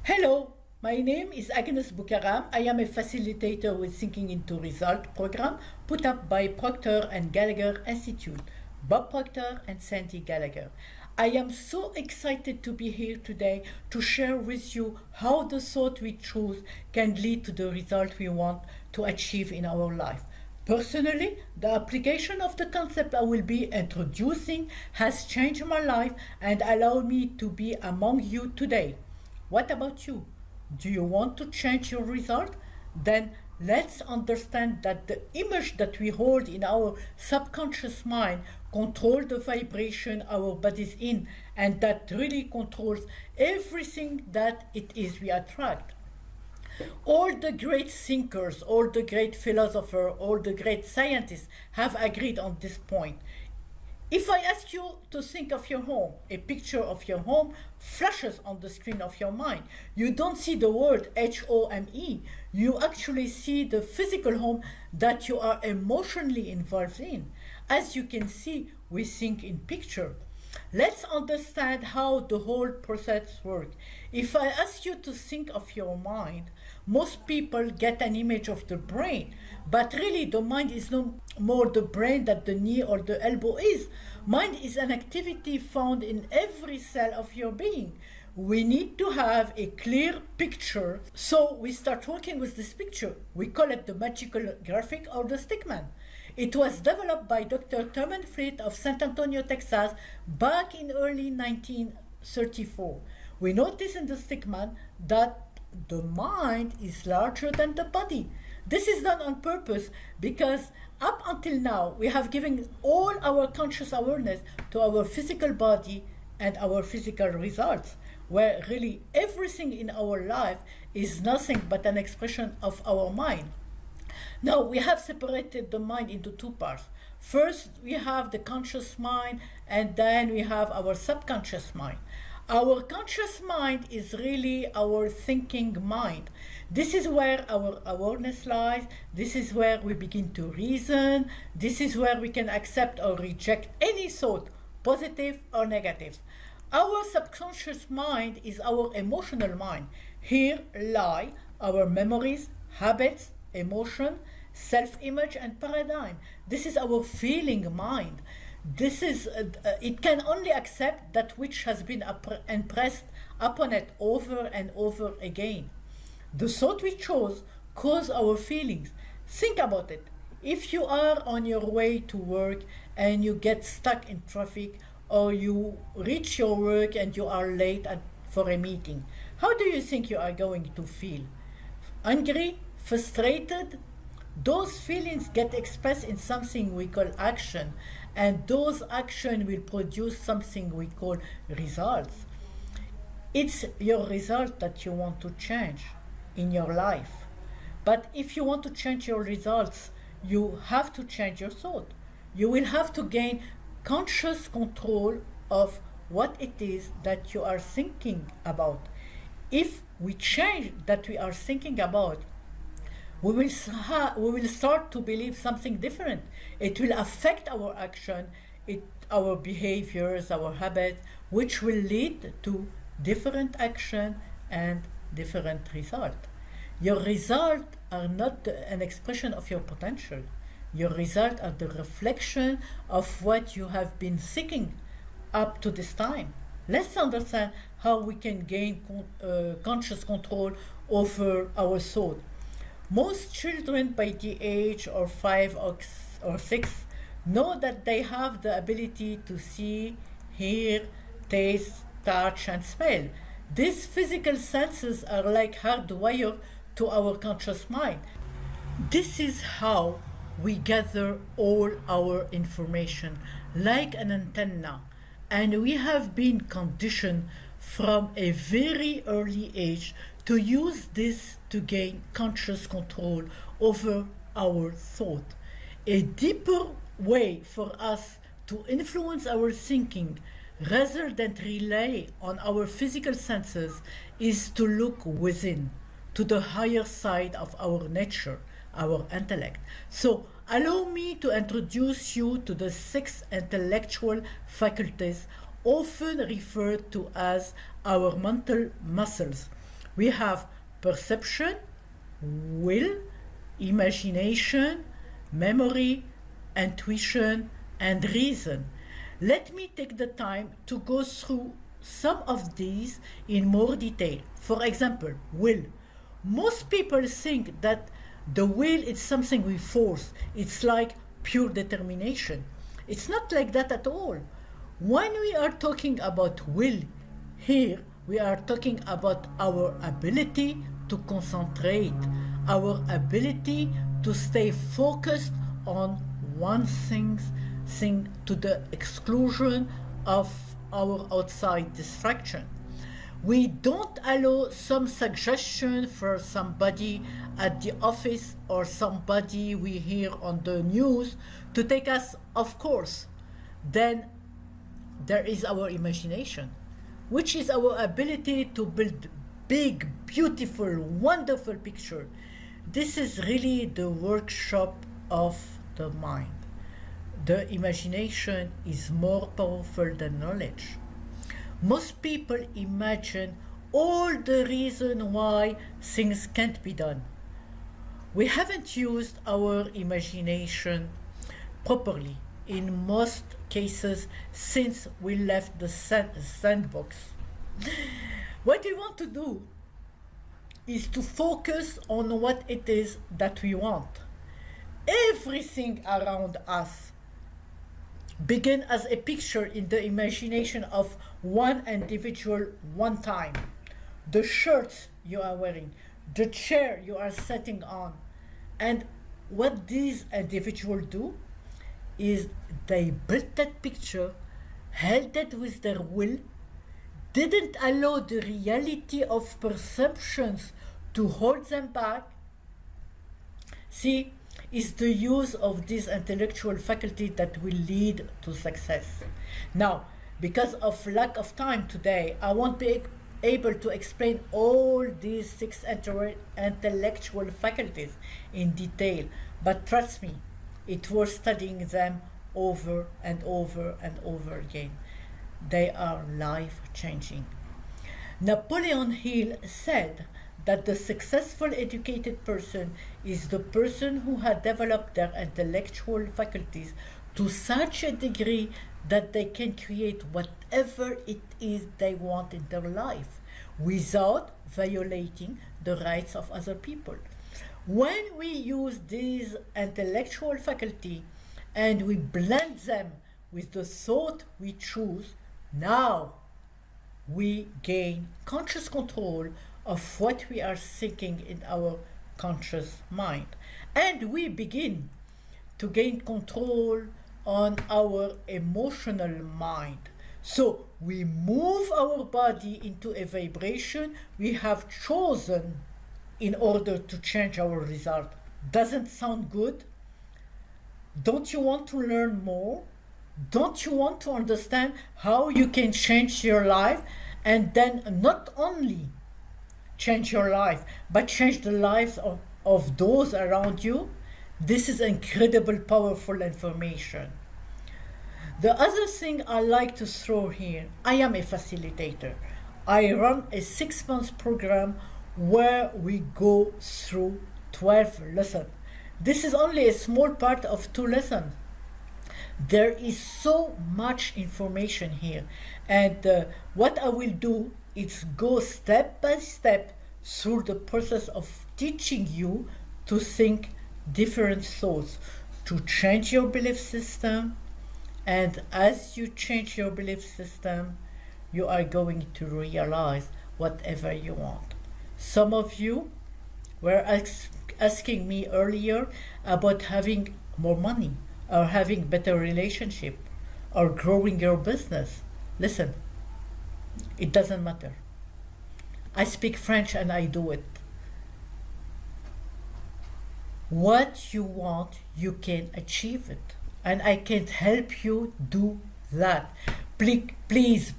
Hello, my name is Agnes Bukaram. I am a facilitator with Thinking into Result program put up by Proctor and Gallagher Institute, Bob Proctor and Sandy Gallagher. I am so excited to be here today to share with you how the thought we choose can lead to the result we want to achieve in our life. Personally, the application of the concept I will be introducing has changed my life and allowed me to be among you today. What about you? Do you want to change your result? Then let's understand that the image that we hold in our subconscious mind controls the vibration our body is in, and that really controls everything that it is we attract. All the great thinkers, all the great philosophers, all the great scientists have agreed on this point. If I ask you to think of your home, a picture of your home flashes on the screen of your mind. You don't see the word HOME. You actually see the physical home that you are emotionally involved in. As you can see, we think in picture. Let's understand how the whole process works. If I ask you to think of your mind, most people get an image of the brain, but really the mind is no more the brain that the knee or the elbow is. Mind is an activity found in every cell of your being. We need to have a clear picture, so we start working with this picture. We call it the magical graphic or the stickman. It was developed by Dr. Thurman Fleet of San Antonio, Texas, back in early 1934. We notice in the stickman that the mind is larger than the body. This is done on purpose because up until now we have given all our conscious awareness to our physical body and our physical results, where really everything in our life is nothing but an expression of our mind. Now we have separated the mind into two parts. First, we have the conscious mind, and then we have our subconscious mind. Our conscious mind is really our thinking mind. This is where our awareness lies. This is where we begin to reason. This is where we can accept or reject any thought, positive or negative. Our subconscious mind is our emotional mind. Here lie our memories, habits, emotion, self-image, and paradigm. This is our feeling mind. It can only accept that which has been impressed upon it over and over again. The thought we chose cause our feelings. Think about it. If you are on your way to work and you get stuck in traffic, or you reach your work and you are late for a meeting, how do you think you are going to feel? Angry? Frustrated? Those feelings get expressed in something we call action, and those actions will produce something we call results. It's your result that you want to change in your life. But if you want to change your results, you have to change your thought. You will have to gain conscious control of what it is that you are thinking about. If we change that we are thinking about, we will start to believe something different. It will affect our action, our behaviors, our habits, which will lead to different action and different result. Your results are not an expression of your potential. Your results are the reflection of what you have been seeking up to this time. Let's understand how we can gain conscious control over our thought. Most children by the age of 5 or 6 know that they have the ability to see, hear, taste, touch, and smell. These physical senses are like hardwired to our conscious mind. This is how we gather all our information, like an antenna, and we have been conditioned from a very early age to use this to gain conscious control over our thought. A deeper way for us to influence our thinking rather than rely on our physical senses is to look within, to the higher side of our nature, our intellect. So allow me to introduce you to the 6 intellectual faculties, often referred to as our mental muscles. We have perception, will, imagination, memory, intuition, and reason. Let me take the time to go through some of these in more detail. For example, will. Most people think that the will is something we force. It's like pure determination. It's not like that at all. When we are talking about will here, we are talking about our ability to concentrate, our ability to stay focused on one thing to the exclusion of our outside distraction. We don't allow some suggestion for somebody at the office or somebody we hear on the news to take us off course. Then there is our imagination, which is our ability to build big, beautiful, wonderful picture. This is really the workshop of the mind. The imagination is more powerful than knowledge. Most people imagine all the reason why things can't be done. We haven't used our imagination properly in most cases since we left the sandbox. What we want to do is to focus on what it is that we want. Everything around us begin as a picture in the imagination of one individual one time. The shirts you are wearing, the chair you are sitting on. And what these individuals do is they built that picture, held it with their will, didn't allow the reality of perceptions to hold them back. See, it's the use of this intellectual faculty that will lead to success. Now, because of lack of time today, I won't be able to explain all these 6 intellectual faculties in detail, but trust me, it's worth studying them over and over and over again. They are life-changing. Napoleon Hill said that the successful educated person is the person who had developed their intellectual faculties to such a degree that they can create whatever it is they want in their life without violating the rights of other people. When we use these intellectual faculty and we blend them with the thought we choose, now we gain conscious control of what we are thinking in our conscious mind. And we begin to gain control on our emotional mind. So we move our body into a vibration we have chosen in order to change our result. Doesn't sound good? Don't you want to learn more? Don't you want to understand how you can change your life and then not only change your life, but change the lives of those around you? This is incredible, powerful information. The other thing I like to throw here, I am a facilitator. I run a 6-month program where we go through 12 lessons. This is only a small part of 2 lessons. There is so much information here, and what I will do is go step by step through the process of teaching you to think different thoughts, to change your belief system, and as you change your belief system, you are going to realize whatever you want. Some of you were asking me earlier about having more money, or having better relationship, or growing your business. Listen, it doesn't matter. I speak French and I do it. What you want, you can achieve it. And I can help you do that. Please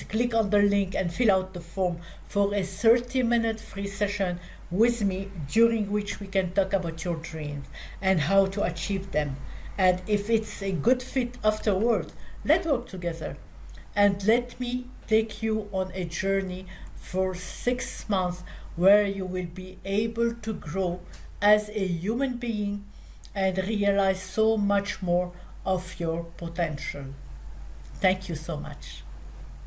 click on the link and fill out the form for a 30-minute free session with me, during which we can talk about your dreams and how to achieve them. And if it's a good fit afterwards, let's work together. And let me take you on a journey for 6 months where you will be able to grow as a human being and realize so much more of your potential. Thank you so much.